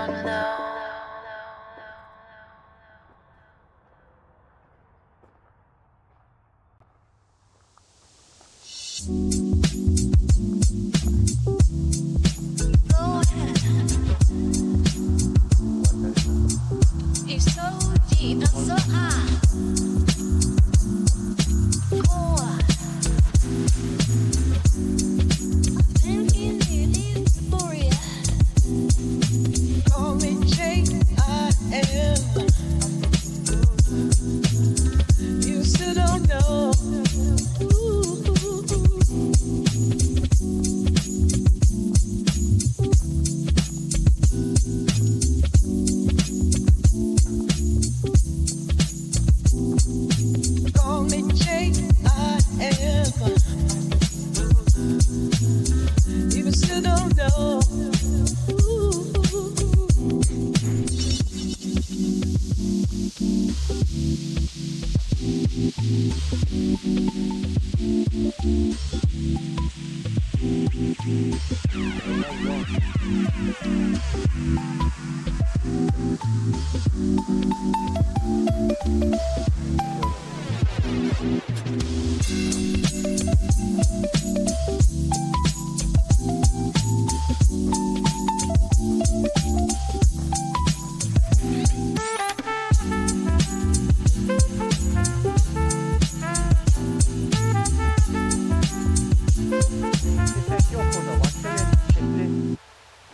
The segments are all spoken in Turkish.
don't know. It's so deep and so high. Thinking it is glorious. Call me J.I.M. You still don't know. Call me J.I.M. You still don't know.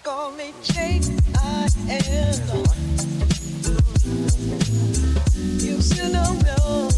Call me J.I.M. You still don't know.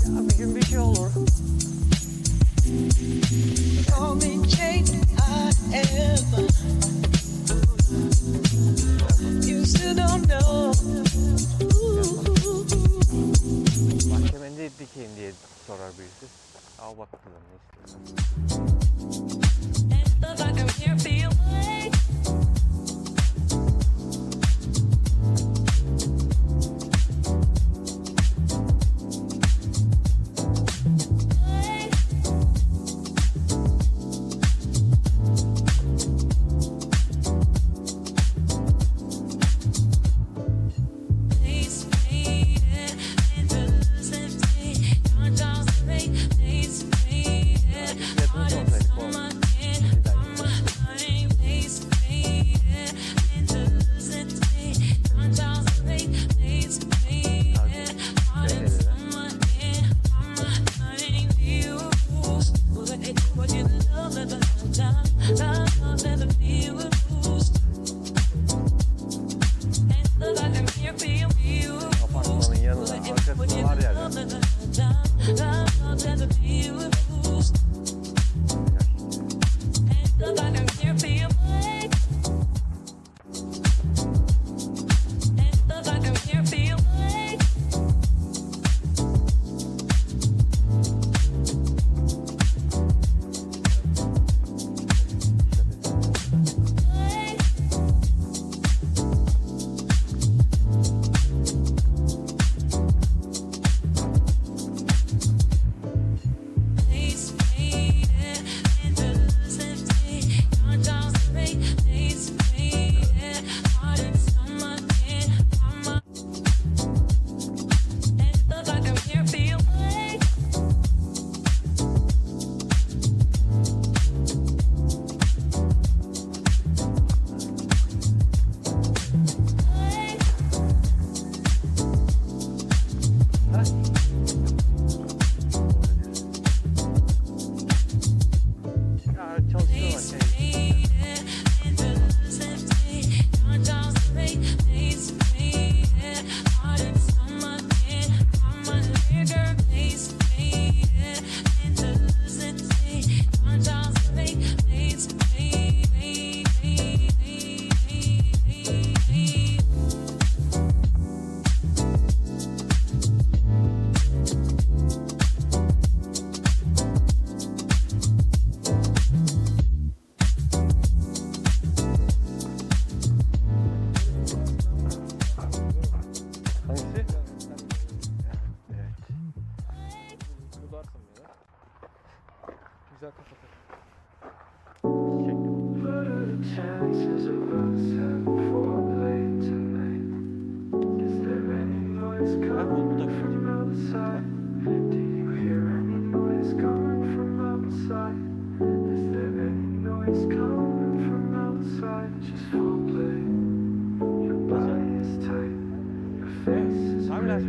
Ya bir gün bir şey olur. Call me J.I.M. You still don't know. Bahçemende dikeyim diye sorar birisi. Al bakalım ne istiyorsan. Look like I'm here for you.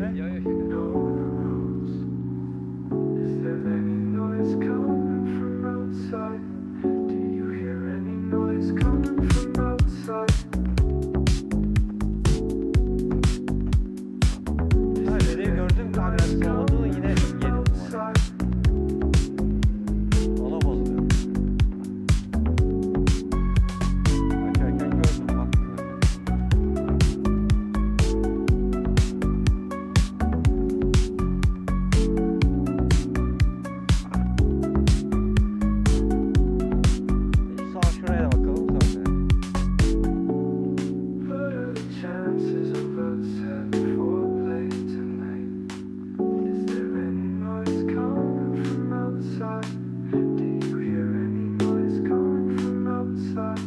be? Yo yo şaka. Is there any noise coming from outside? Do you hear any noise coming from outside? Ha, dediğim gördüm kamyon soğudu yine yedim bu arada. Ona bozuluyor. Açarken gördüm bak. Sağ şuraya da bakalım sonra. What are the chances of us having foreplay tonight? Is there any noise coming from outside? Do you hear any noise coming from outside?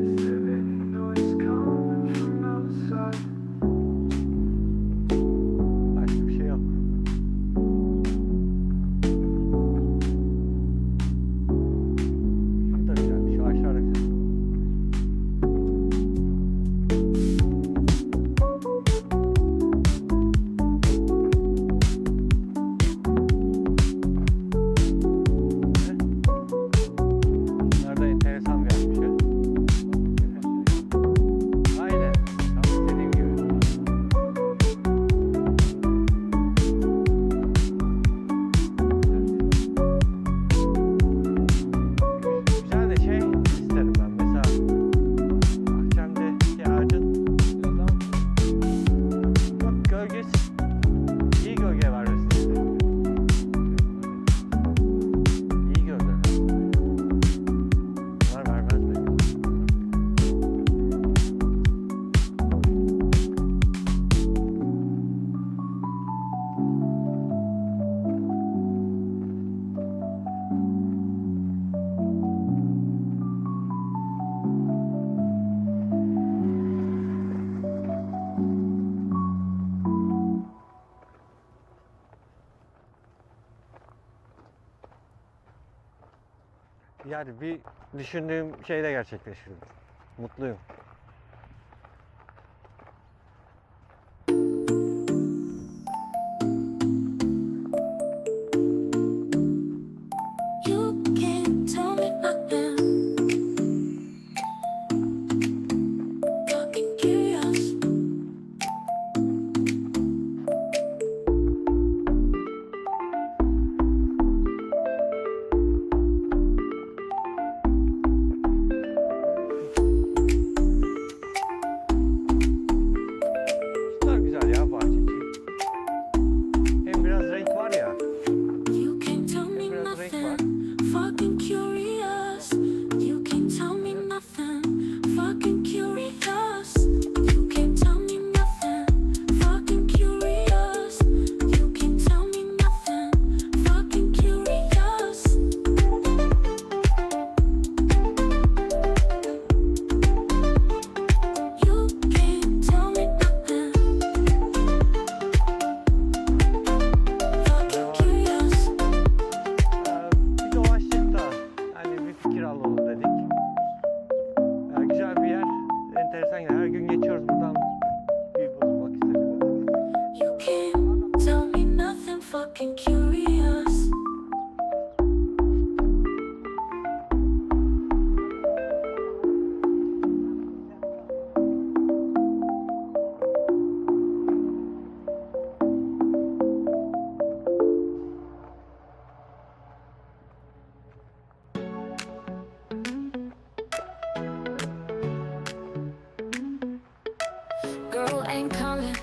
Is there any noise coming from outside? Başka bir şey yok. Şu da güzelmiş. Şu aşağıdaki. Bunlar da enteresan bir yapmış. Aynen. Tam istediğim gibi. Güzel de şey isterim ben. Mesela bahçemdeki ağacın yok, gölgesi iyi gölge vermesini isterim. İyi gölge. Bunlar vermez mi? Yani bir düşündüğüm şey de gerçekleşti. Mutluyum. You can't tell me nothing. Fucking curious. Bunlar güzel ya bahçe için. Hem biraz renk var ya. You can't tell me Biraz renk var. nothing. Fucking curious. You can't tell me nothing. Fucking curious. You can't tell me nothing. Fucking curious. You can't tell me nothing. Fucking curious. You can't tell me nothing. Fucking curious. Bir dolaştık da hani bir fikir alalım dedik. Güzel bir yer. Enteresan yer. Her gün geçiyoruz buradan. Bir bulmak istedim. You can't tell me nothing, fucking curious. Girl ain't coming.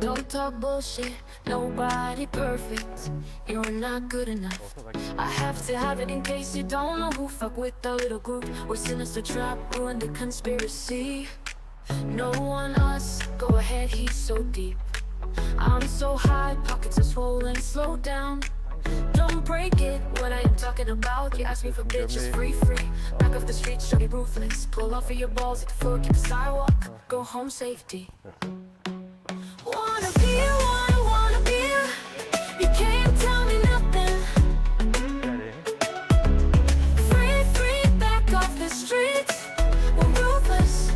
Don't talk bullshit. Nobody perfect. You're not good enough. I have to have it in case you don't know who fuck with the little group. We're sinister trap, ruin the conspiracy. No one us, go ahead, he's so deep. I'm so high, pockets are swollen, slow down. Don't break it, what I am talking about. You ask me for bitches, free. Back off the street, show you ruthless. Pull off of your balls at the floor, keep the sidewalk. Go home safety. Wanna be, wanna be. You can't tell me nothing. Free, back off the streets. We're ruthless.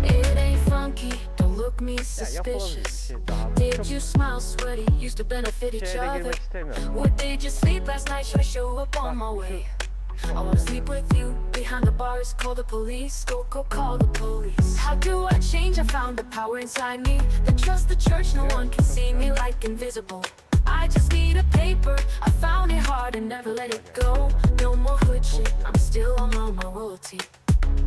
It ain't funky, don't look look me Ya yapılabilir bir suspicious. şey daha. Did Çok you smile sweaty? Used to benefit each şeye de other. girmek istemiyorum. What did you sleep last night? Should I show up on my way? I wanna sleep with you behind the bars. Call the police. Go call the police. How do I change? I found the power inside me. The trust the church. No one can see me like invisible. I just need a paper. I found it hard and never let it go. No more hood shit. I'm still on my royalty.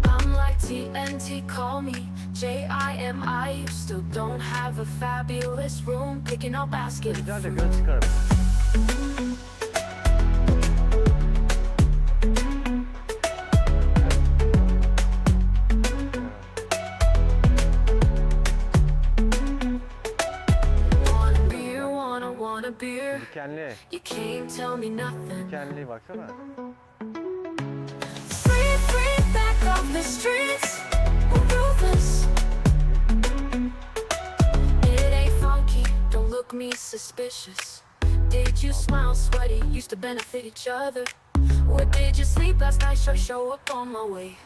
I'm like TNT, call me JIMI. You still don't have a fabulous room. Picking up basket. Güzel de göz çıkarım. Want a beer? Dikenli. You can't tell me nothing. Dikenli baksana. Free back off the streets. We're ruthless. It ain't funky. Don't look me suspicious. Did you smile sweaty? Used to benefit each other. What did you sleep last night? Show up on my way.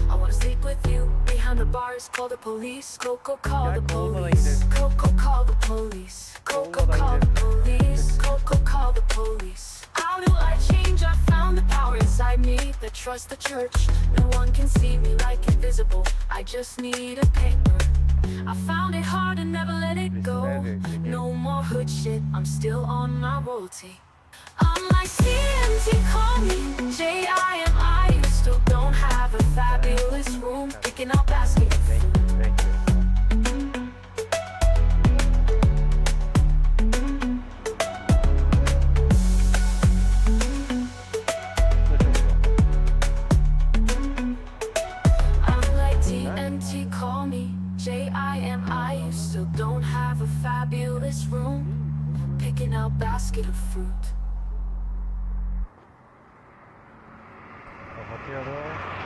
I wanna sleep with you behind the bars. Call the police. Go call the police. Go call the police. Go call the police. Go call the police. How do I change? I found the power inside me. The trust the church. No one can see me like invisible. I just need a paper. I found it hard and never let it go. No more hood shit. I'm still on my royalty. I'm like CMT, call me JIMI. You still don't have a fabulous room. Picking up baskets. Thank you. I'm like TNT, call me JIMI. You still don't have a fabulous room. Picking out basket of fruit. Kapatıyorum.